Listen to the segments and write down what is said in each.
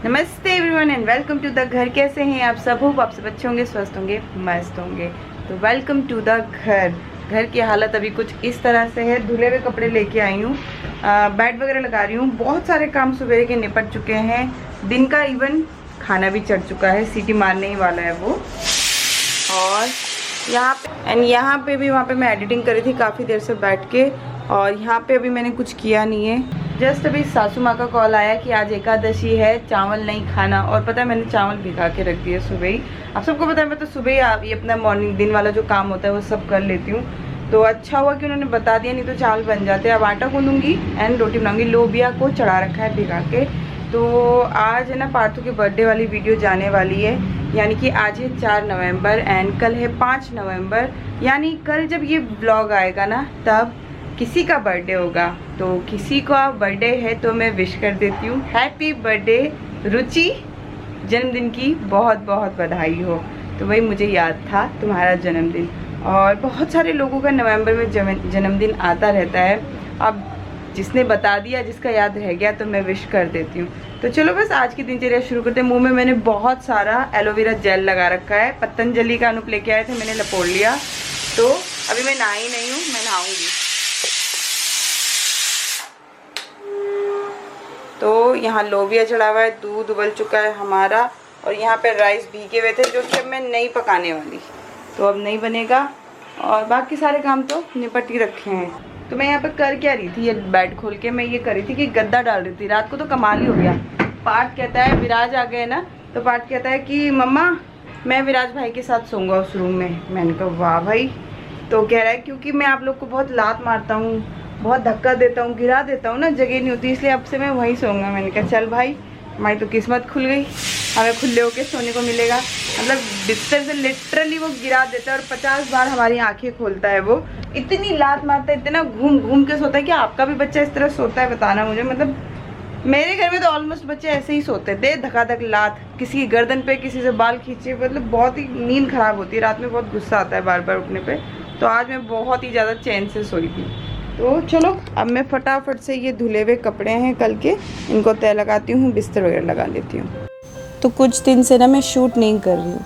नमस्ते everyone and welcome to the घर। कैसे हैं आप सब? होप आप सब अच्छे होंगे, स्वस्थ होंगे, मस्त होंगे। तो वेलकम टू द घर। घर की हालत अभी कुछ इस तरह से है। धुले हुए कपड़े लेके आई हूँ, बेड वगैरह लगा रही हूँ। बहुत सारे काम सुबह के निपट चुके हैं, दिन का इवन खाना भी चढ़ चुका है, सीटी मारने ही वाला है वो। और यहाँ पे भी वहाँ पे मैं एडिटिंग करी थी काफ़ी देर से बैठ के, और यहाँ पे अभी मैंने कुछ किया नहीं है। जस्ट अभी सासू माँ का कॉल आया कि आज एकादशी है, चावल नहीं खाना। और पता है मैंने चावल भिगा के रख दिए सुबह ही। आप सबको पता है मैं तो सुबह ही ये अपना मॉर्निंग दिन वाला जो काम होता है वो सब कर लेती हूँ। तो अच्छा हुआ कि उन्होंने बता दिया, नहीं तो चावल बन जाते। अब आटा गूंदूंगी एंड रोटी बनाऊंगी। लोबिया को चढ़ा रखा है भिगा के। तो आज है ना पार्थू के बर्थडे वाली वीडियो जाने वाली है, यानी कि आज है 4 नवंबर एंड कल है 5 नवंबर। यानी कल जब ये ब्लॉग आएगा ना तब किसी का बर्थडे होगा। तो किसी का बर्थडे है तो मैं विश कर देती हूँ। हैप्पी बर्थडे रुचि, जन्मदिन की बहुत बहुत बधाई हो। तो वही मुझे याद था तुम्हारा जन्मदिन, और बहुत सारे लोगों का नवंबर में जन्मदिन आता रहता है। अब जिसने बता दिया, जिसका याद रह गया, तो मैं विश कर देती हूँ। तो चलो बस आज की दिनचर्या शुरू करते हैं। मुंह में मैंने बहुत सारा एलोवेरा जेल लगा रखा है, पतंजलि का अनूप लेके आए थे, मैंने लपोड़ लिया। तो अभी मैं नहाई नहीं हूँ, मैं नहाऊंगी। तो यहाँ लोबिया चढ़ा हुआ है, दूध उबल चुका है हमारा, और यहाँ पे राइस भीगे हुए थे जो कि अब मैं नहीं पकाने वाली। तो अब नहीं बनेगा, और बाकी सारे काम तो निपट ही रखे हैं। तो मैं यहाँ पे कर क्या रही थी, ये बेड खोल के मैं ये कर रही थी कि गद्दा डाल रही थी। रात को तो कमाल ही हो गया। पार्थ कहता है, विराज आ गए ना, तो पार्थ कहता है कि मम्मा मैं विराज भाई के साथ सोऊंगा उस रूम में। मैंने कहा वाह भाई। तो कह रहा है क्योंकि मैं आप लोग को बहुत लात मारता हूँ, बहुत धक्का देता हूँ, गिरा देता हूँ ना, जगह नहीं होती, इसलिए अब से मैं वहीं सोऊंगा। मैंने कहा चल भाई, हमारी तो किस्मत खुल गई, हमें खुले होके सोने को मिलेगा। मतलब बिस्तर से लिटरली वो गिरा देता है और 50 बार हमारी आंखें खोलता है। वो इतनी लात मारता है, इतना घूम घूम के सोता है। कि आपका भी बच्चा इस तरह सोता है बताना मुझे। मतलब मेरे घर में तो ऑलमोस्ट बच्चे ऐसे ही सोते हैं, दे धकाधक लात, किसी की गर्दन पे, किसी से बाल खींचे। मतलब बहुत ही नींद खराब होती है, रात में बहुत गुस्सा आता है बार बार उठने पे। तो आज मैं बहुत ही ज़्यादा चैन से सोई थी। तो चलो अब मैं फटाफट से ये धुले हुए कपड़े हैं कल के, इनको तय लगाती हूँ, बिस्तर वगैरह लगा लेती हूँ। तो कुछ दिन से ना मैं शूट नहीं कर रही हूँ।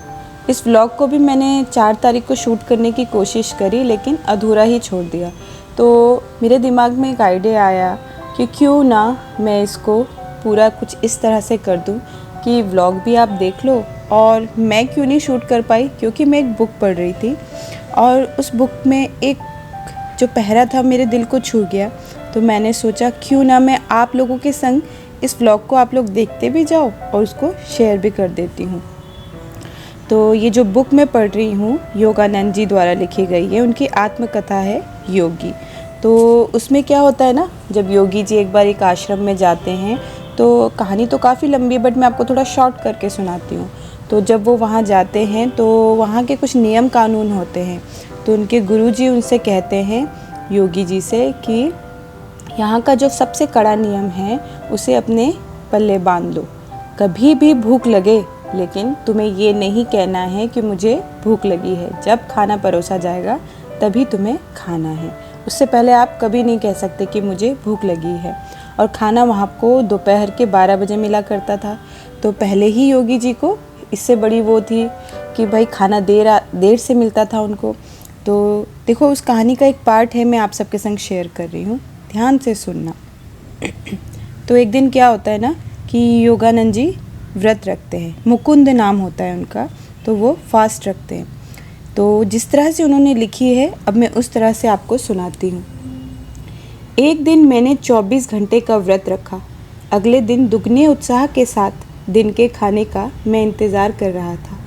इस व्लॉग को भी मैंने 4 तारीख को शूट करने की कोशिश करी, लेकिन अधूरा ही छोड़ दिया। तो मेरे दिमाग में एक आइडिया आया कि क्यों ना मैं इसको पूरा कुछ इस तरह से कर दूँ कि व्लॉग भी आप देख लो। और मैं क्यों नहीं शूट कर पाई, क्योंकि मैं एक बुक पढ़ रही थी, और उस बुक में एक जो पहरा था मेरे दिल को छू गया। तो मैंने सोचा क्यों ना मैं आप लोगों के संग इस व्लॉग को आप लोग देखते भी जाओ और उसको शेयर भी कर देती हूँ। तो ये जो बुक मैं पढ़ रही हूँ योगानंद जी द्वारा लिखी गई है, उनकी आत्मकथा है योगी। तो उसमें क्या होता है ना, जब योगी जी एक बार एक आश्रम में जाते हैं, तो कहानी तो काफ़ी लंबी है बट मैं आपको थोड़ा शॉर्ट करके सुनाती हूँ। तो जब वो वहाँ जाते हैं तो वहाँ के कुछ नियम कानून होते हैं। तो उनके गुरुजी उनसे कहते हैं योगी जी से कि यहाँ का जो सबसे कड़ा नियम है उसे अपने पल्ले बांध लो। कभी भी भूख लगे, लेकिन तुम्हें ये नहीं कहना है कि मुझे भूख लगी है। जब खाना परोसा जाएगा तभी तुम्हें खाना है, उससे पहले आप कभी नहीं कह सकते कि मुझे भूख लगी है। और खाना वहाँ को दोपहर के 12 बजे मिला करता था। तो पहले ही योगी जी को इससे बड़ी वो थी कि भाई खाना देर से मिलता था उनको। तो देखो उस कहानी का एक पार्ट है, मैं आप सबके संग शेयर कर रही हूँ, ध्यान से सुनना। तो एक दिन क्या होता है ना कि योगानंद जी व्रत रखते हैं, मुकुंद नाम होता है उनका। तो वो फास्ट रखते हैं। तो जिस तरह से उन्होंने लिखी है अब मैं उस तरह से आपको सुनाती हूँ। एक दिन मैंने 24 घंटे का व्रत रखा। अगले दिन दुगने उत्साह के साथ दिन के खाने का मैं इंतज़ार कर रहा था।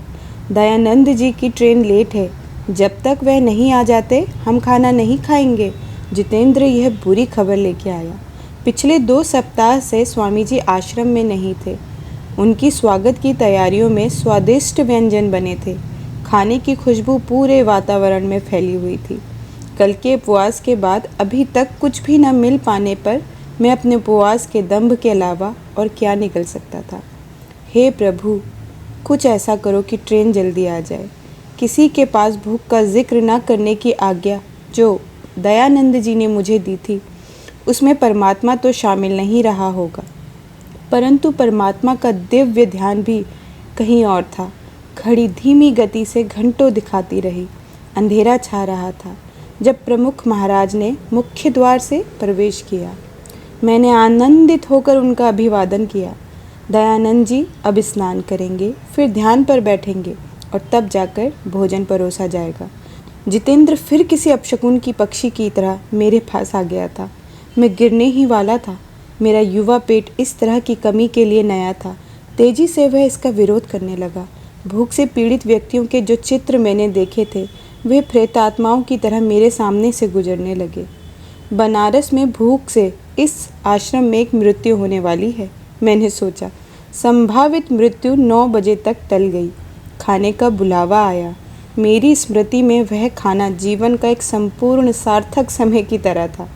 दयानंद जी की ट्रेन लेट है, जब तक वह नहीं आ जाते हम खाना नहीं खाएंगे। जितेंद्र यह बुरी खबर लेके आया। पिछले 2 सप्ताह से स्वामी जी आश्रम में नहीं थे। उनकी स्वागत की तैयारियों में स्वादिष्ट व्यंजन बने थे। खाने की खुशबू पूरे वातावरण में फैली हुई थी। कल के उपवास के बाद अभी तक कुछ भी न मिल पाने पर मैं अपने उपवास के दंभ के अलावा और क्या निकल सकता था। हे प्रभु, कुछ ऐसा करो कि ट्रेन जल्दी आ जाए। किसी के पास भूख का जिक्र न करने की आज्ञा जो दयानंद जी ने मुझे दी थी, उसमें परमात्मा तो शामिल नहीं रहा होगा, परंतु परमात्मा का दिव्य ध्यान भी कहीं और था। घड़ी धीमी गति से घंटों दिखाती रही। अंधेरा छा रहा था जब प्रमुख महाराज ने मुख्य द्वार से प्रवेश किया। मैंने आनंदित होकर उनका अभिवादन किया। दयानंद जी अब स्नान करेंगे, फिर ध्यान पर बैठेंगे और तब जाकर भोजन परोसा जाएगा। जितेंद्र फिर किसी अपशकुन की पक्षी की तरह मेरे पास आ गया था। मैं गिरने ही वाला था। मेरा युवा पेट इस तरह की कमी के लिए नया था। तेजी से वह इसका विरोध करने लगा। भूख से पीड़ित व्यक्तियों के जो चित्र मैंने देखे थे वे प्रेतात्माओं की तरह मेरे सामने से गुजरने लगे। बनारस में भूख से इस आश्रम में एक मृत्यु होने वाली है, मैंने सोचा। संभावित मृत्यु 9 बजे तक टल गई। खाने का बुलावा आया। मेरी स्मृति में वह खाना जीवन का एक संपूर्ण सार्थक समय की तरह था।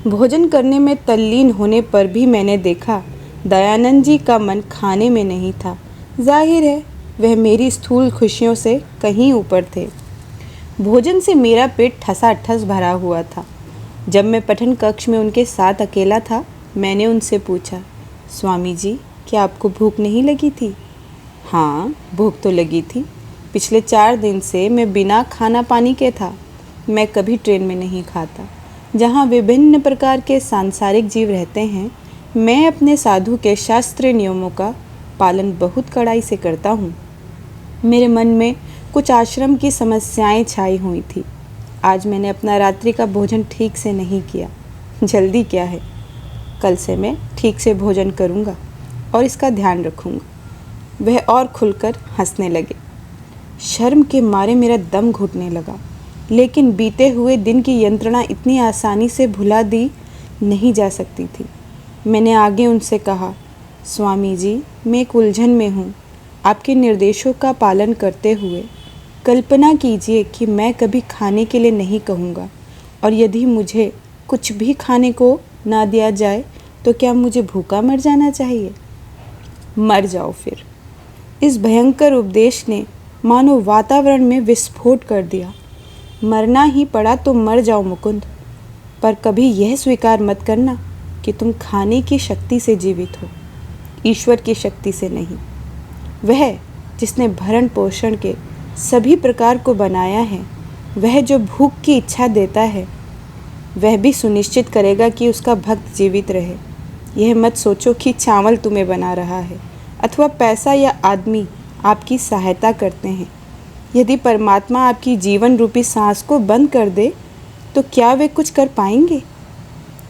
भोजन करने में तल्लीन होने पर भी मैंने देखा दयानंद जी का मन खाने में नहीं था। जाहिर है वह मेरी स्थूल खुशियों से कहीं ऊपर थे। भोजन से मेरा पेट ठसाठस भरा हुआ था। जब मैं पठन कक्ष में उनके साथ अकेला था, मैंने उनसे पूछा, स्वामी जी क्या आपको भूख नहीं लगी थी? हाँ, भूख तो लगी थी। पिछले 4 दिन से मैं बिना खाना पानी के था। मैं कभी ट्रेन में नहीं खाता। जहाँ विभिन्न प्रकार के सांसारिक जीव रहते हैं, मैं अपने साधु के शास्त्रीय नियमों का पालन बहुत कड़ाई से करता हूँ। मेरे मन में कुछ आश्रम की समस्याएं छाई हुई थी। आज मैंने अपना रात्रि का भोजन ठीक से नहीं किया। जल्दी क्या है, कल से मैं ठीक से भोजन करूँगा और इसका ध्यान रखूँगा। वह और खुलकर हंसने लगे। शर्म के मारे मेरा दम घुटने लगा, लेकिन बीते हुए दिन की यंत्रणा इतनी आसानी से भुला दी नहीं जा सकती थी। मैंने आगे उनसे कहा, स्वामी जी मैं एक उलझन में हूँ। आपके निर्देशों का पालन करते हुए कल्पना कीजिए कि मैं कभी खाने के लिए नहीं कहूँगा, और यदि मुझे कुछ भी खाने को ना दिया जाए तो क्या मुझे भूखा मर जाना चाहिए? मर जाओ फिर। इस भयंकर उपदेश ने मानो वातावरण में विस्फोट कर दिया। मरना ही पड़ा तो मर जाओ मुकुंद, पर कभी यह स्वीकार मत करना कि तुम खाने की शक्ति से जीवित हो, ईश्वर की शक्ति से नहीं। वह जिसने भरण पोषण के सभी प्रकार को बनाया है, वह जो भूख की इच्छा देता है, वह भी सुनिश्चित करेगा कि उसका भक्त जीवित रहे। यह मत सोचो कि चावल तुम्हें बना रहा है अथवा पैसा या आदमी आपकी सहायता करते हैं। यदि परमात्मा आपकी जीवन रूपी सांस को बंद कर दे तो क्या वे कुछ कर पाएंगे?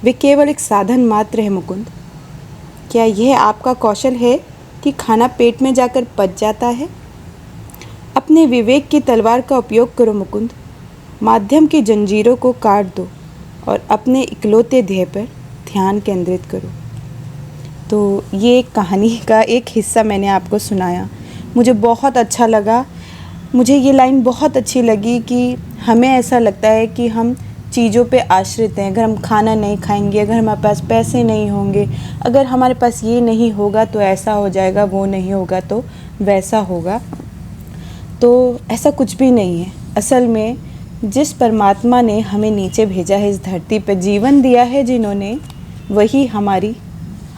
वे केवल एक साधन मात्र है मुकुंद। क्या यह आपका कौशल है कि खाना पेट में जाकर पच जाता है? अपने विवेक की तलवार का उपयोग करो मुकुंद। माध्यम की जंजीरों को काट दो और अपने इकलौते ध्येय पर ध्यान केंद्रित करो। तो ये एक कहानी का एक हिस्सा मैंने आपको सुनाया। मुझे बहुत अच्छा लगा। मुझे ये लाइन बहुत अच्छी लगी कि हमें ऐसा लगता है कि हम चीज़ों पे आश्रित हैं। अगर हम खाना नहीं खाएंगे, अगर हमारे पास पैसे नहीं होंगे, अगर हमारे पास ये नहीं होगा तो ऐसा हो जाएगा, वो नहीं होगा तो वैसा होगा। तो ऐसा कुछ भी नहीं है। असल में जिस परमात्मा ने हमें नीचे भेजा है, इस धरती पर जीवन दिया है जिन्होंने, वही हमारी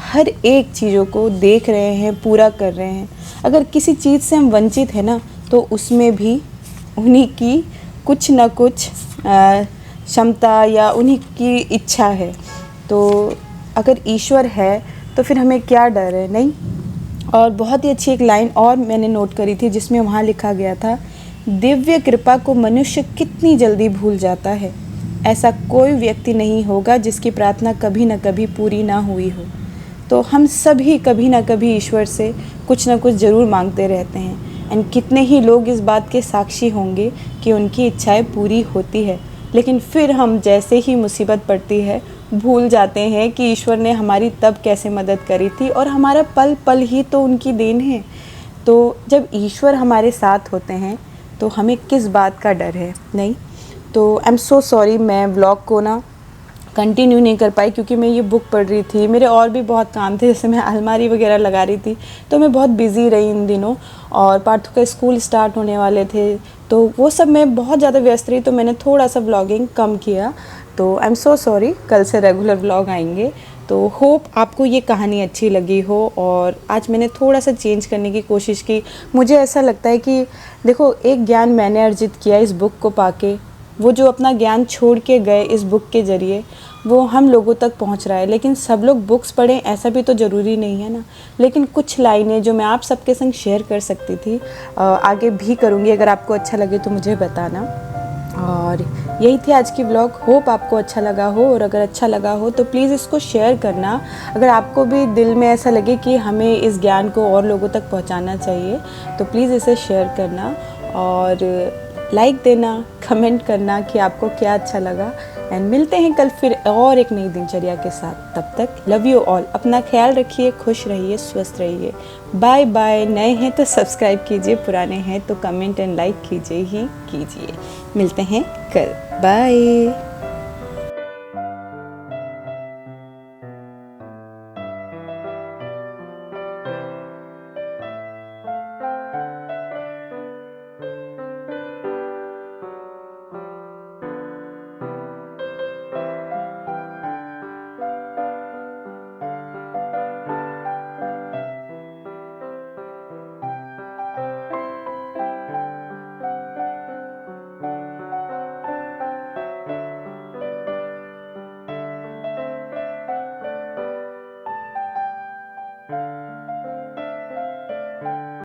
हर एक चीज़ों को देख रहे हैं, पूरा कर रहे हैं। अगर किसी चीज़ से हम वंचित हैं ना, तो उसमें भी उन्हीं की कुछ न कुछ क्षमता या उन्हीं की इच्छा है। तो अगर ईश्वर है तो फिर हमें क्या डर है, नहीं? और बहुत ही अच्छी एक लाइन और मैंने नोट करी थी जिसमें वहाँ लिखा गया था, दिव्य कृपा को मनुष्य कितनी जल्दी भूल जाता है। ऐसा कोई व्यक्ति नहीं होगा जिसकी प्रार्थना कभी न कभी पूरी ना हुई हो। तो हम सभी कभी ना कभी ईश्वर से कुछ ना कुछ ज़रूर मांगते रहते हैं। एंड कितने ही लोग इस बात के साक्षी होंगे कि उनकी इच्छाएं पूरी होती है, लेकिन फिर हम जैसे ही मुसीबत पड़ती है भूल जाते हैं कि ईश्वर ने हमारी तब कैसे मदद करी थी, और हमारा पल पल ही तो उनकी देन है। तो जब ईश्वर हमारे साथ होते हैं तो हमें किस बात का डर है, नहीं? तो आई एम सो सॉरी, मैं व्लॉग को ना कंटिन्यू नहीं कर पाई क्योंकि मैं ये बुक पढ़ रही थी। मेरे और भी बहुत काम थे, जैसे मैं अलमारी वगैरह लगा रही थी, तो मैं बहुत बिज़ी रही इन दिनों। और पार्थू का स्कूल स्टार्ट होने वाले थे, तो वो सब मैं बहुत ज़्यादा व्यस्त रही, तो मैंने थोड़ा सा व्लॉगिंग कम किया। तो आई एम सो सॉरी। कल से रेगुलर व्लॉग आएंगे। तो होप आपको ये कहानी अच्छी लगी हो। और आज मैंने थोड़ा सा चेंज करने की कोशिश की। मुझे ऐसा लगता है कि देखो, एक ज्ञान मैंने अर्जित किया इस बुक को पाके, वो जो अपना ज्ञान छोड़ के गए इस बुक के ज़रिए, वो हम लोगों तक पहुंच रहा है। लेकिन सब लोग बुक्स पढ़ें ऐसा भी तो ज़रूरी नहीं है ना। लेकिन कुछ लाइनें जो मैं आप सबके संग शेयर कर सकती थी, आगे भी करूँगी। अगर आपको अच्छा लगे तो मुझे बताना। और यही थी आज की व्लॉग। होप आपको अच्छा लगा हो, और अगर अच्छा लगा हो तो प्लीज़ इसको शेयर करना। अगर आपको भी दिल में ऐसा लगे कि हमें इस ज्ञान को और लोगों तक पहुंचाना चाहिए तो प्लीज़ इसे शेयर करना, और लाइक देना, कमेंट करना कि आपको क्या अच्छा लगा। एंड मिलते हैं कल फिर और एक नई दिनचर्या के साथ। तब तक लव यू ऑल, अपना ख्याल रखिए, खुश रहिए, स्वस्थ रहिए। Bye bye. नए हैं तो सब्सक्राइब कीजिए, पुराने हैं तो कमेंट एंड लाइक कीजिए ही कीजिए। मिलते हैं कल। बाय।